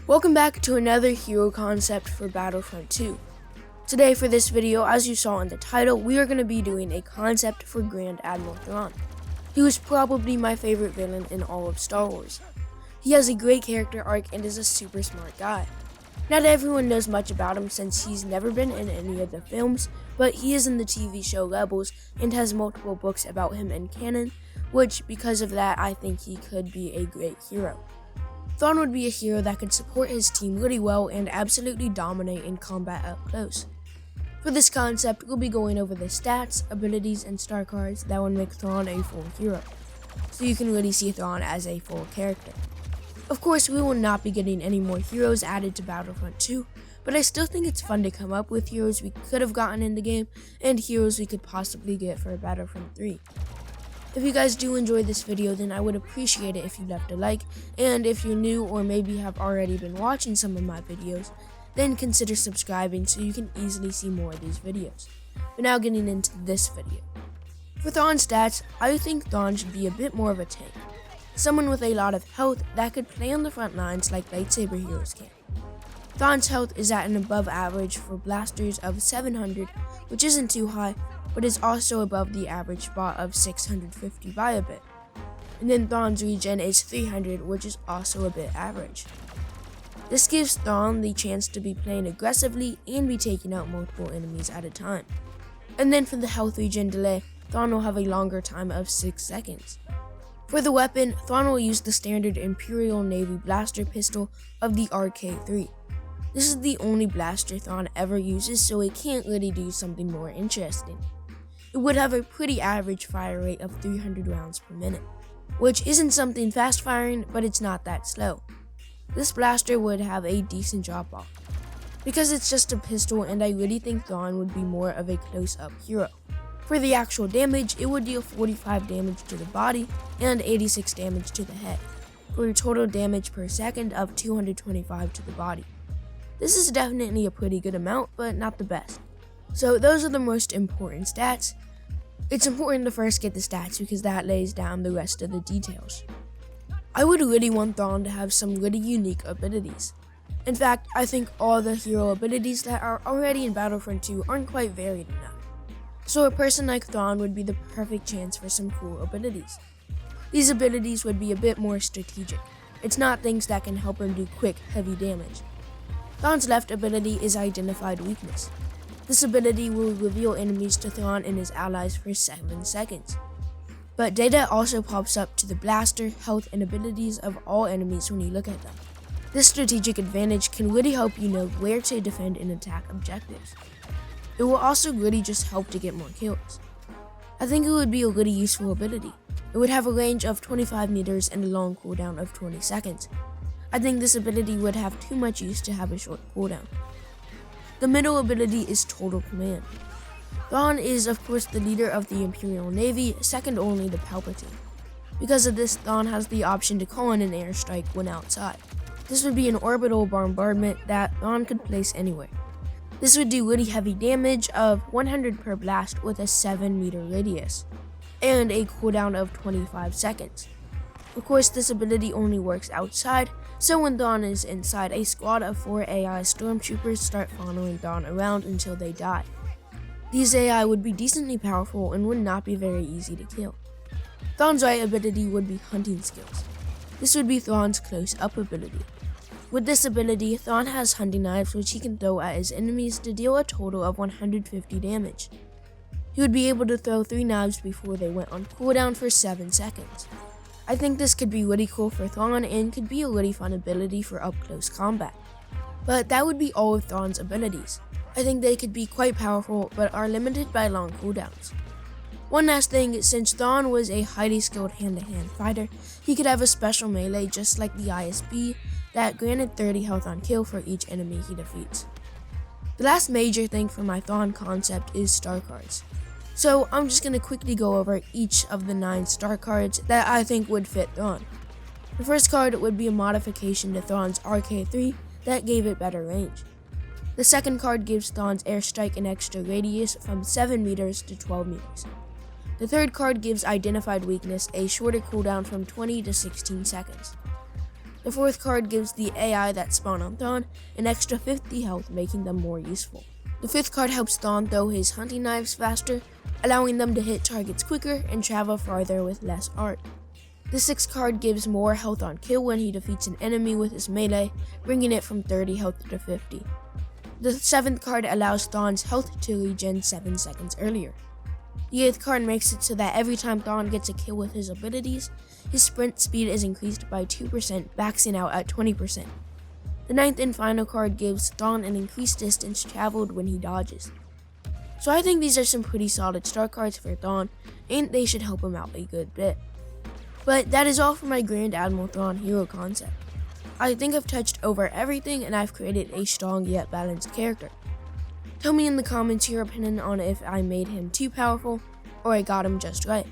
Welcome back to another hero concept for Battlefront 2. Today for this video, as you saw in the title, we are going to be doing a concept for Grand Admiral Thrawn. He was probably my favorite villain in all of Star Wars. He has a great character arc and is a super smart guy. Not everyone knows much about him since he's never been in any of the films, but he is in the TV show Rebels and has multiple books about him in canon, which because of that I think he could be a great hero. Thrawn would be a hero that could support his team really well and absolutely dominate in combat up close. For this concept, we'll be going over the stats, abilities, and star cards that would make Thrawn a full hero, so you can really see Thrawn as a full character. Of course, we will not be getting any more heroes added to Battlefront 2, but I still think it's fun to come up with heroes we could have gotten in the game and heroes we could possibly get for Battlefront 3. If you guys do enjoy this video, then I would appreciate it if you left a like, and if you're new or maybe have already been watching some of my videos, then consider subscribing so you can easily see more of these videos. But now getting into this video. For Thrawn's stats, I think Thrawn should be a bit more of a tank. Someone with a lot of health that could play on the front lines like lightsaber heroes can. Thrawn's health is at an above average for blasters of 700, which isn't too high, but is also above the average spot of 650 by a bit. And then Thrawn's regen is 300, which is also a bit average. This gives Thrawn the chance to be playing aggressively and be taking out multiple enemies at a time. And then for the health regen delay, Thrawn will have a longer time of 6 seconds. For the weapon, Thrawn will use the standard Imperial Navy blaster pistol of the RK3. This is the only blaster Thrawn ever uses, so it can't really do something more interesting. It would have a pretty average fire rate of 300 rounds per minute, which isn't something fast firing, but it's not that slow. This blaster would have a decent drop off. Because it's just a pistol, and I really think Thrawn would be more of a close-up hero. For the actual damage, it would deal 45 damage to the body and 86 damage to the head, for a total damage per second of 225 to the body. This is definitely a pretty good amount, but not the best. So those are the most important stats. It's important to first get the stats because that lays down the rest of the details. I would really want Thrawn to have some really unique abilities. In fact, I think all the hero abilities that are already in Battlefront 2 aren't quite varied enough. So a person like Thrawn would be the perfect chance for some cool abilities. These abilities would be a bit more strategic. It's not things that can help him do quick, heavy damage. Thrawn's left ability is Identified Weakness. This ability will reveal enemies to Thrawn and his allies for 7 seconds. But data also pops up to the blaster, health, and abilities of all enemies when you look at them. This strategic advantage can really help you know where to defend and attack objectives. It will also really just help to get more kills. I think it would be a really useful ability. It would have a range of 25 meters and a long cooldown of 20 seconds. I think this ability would have too much use to have a short cooldown. The middle ability is Total Command. Thrawn is of course the leader of the Imperial Navy, second only to Palpatine. Because of this, Thrawn has the option to call in an airstrike when outside. This would be an orbital bombardment that Thrawn could place anywhere. This would do really heavy damage of 100 per blast with a 7-meter radius, and a cooldown of 25 seconds. Of course, this ability only works outside, so when Thrawn is inside, a squad of 4 AI stormtroopers start following Thrawn around until they die. These AI would be decently powerful and would not be very easy to kill. Thrawn's right ability would be Hunting Skills. This would be Thrawn's close-up ability. With this ability, Thrawn has hunting knives which he can throw at his enemies to deal a total of 150 damage. He would be able to throw 3 knives before they went on cooldown for 7 seconds. I think this could be really cool for Thrawn and could be a really fun ability for up-close combat. But that would be all of Thrawn's abilities. I think they could be quite powerful, but are limited by long cooldowns. One last thing, since Thrawn was a highly skilled hand-to-hand fighter, he could have a special melee just like the ISB that granted 30 health on kill for each enemy he defeats. The last major thing for my Thrawn concept is star cards. So I'm just going to quickly go over each of the 9 star cards that I think would fit Thrawn. The first card would be a modification to Thrawn's RK3 that gave it better range. The second card gives Thrawn's airstrike an extra radius from 7 meters to 12 meters. The third card gives Identified Weakness a shorter cooldown from 20 to 16 seconds. The 4th card gives the AI that spawn on Thrawn an extra 50 health, making them more useful. The 5th card helps Thrawn throw his hunting knives faster, allowing them to hit targets quicker and travel farther with less art. The 6th card gives more health on kill when he defeats an enemy with his melee, bringing it from 30 health to 50. The 7th card allows Thrawn's health to regen 7 seconds earlier. The 8th card makes it so that every time Thrawn gets a kill with his abilities, his sprint speed is increased by 2%, maxing out at 20%. The 9th and final card gives Thrawn an increased distance traveled when he dodges. So I think these are some pretty solid star cards for Thrawn, and they should help him out a good bit. But that is all for my Grand Admiral Thrawn hero concept. I think I've touched over everything and I've created a strong yet balanced character. Tell me in the comments your opinion on if I made him too powerful or I got him just right.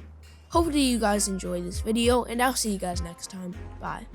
Hopefully you guys enjoyed this video and I'll see you guys next time. Bye.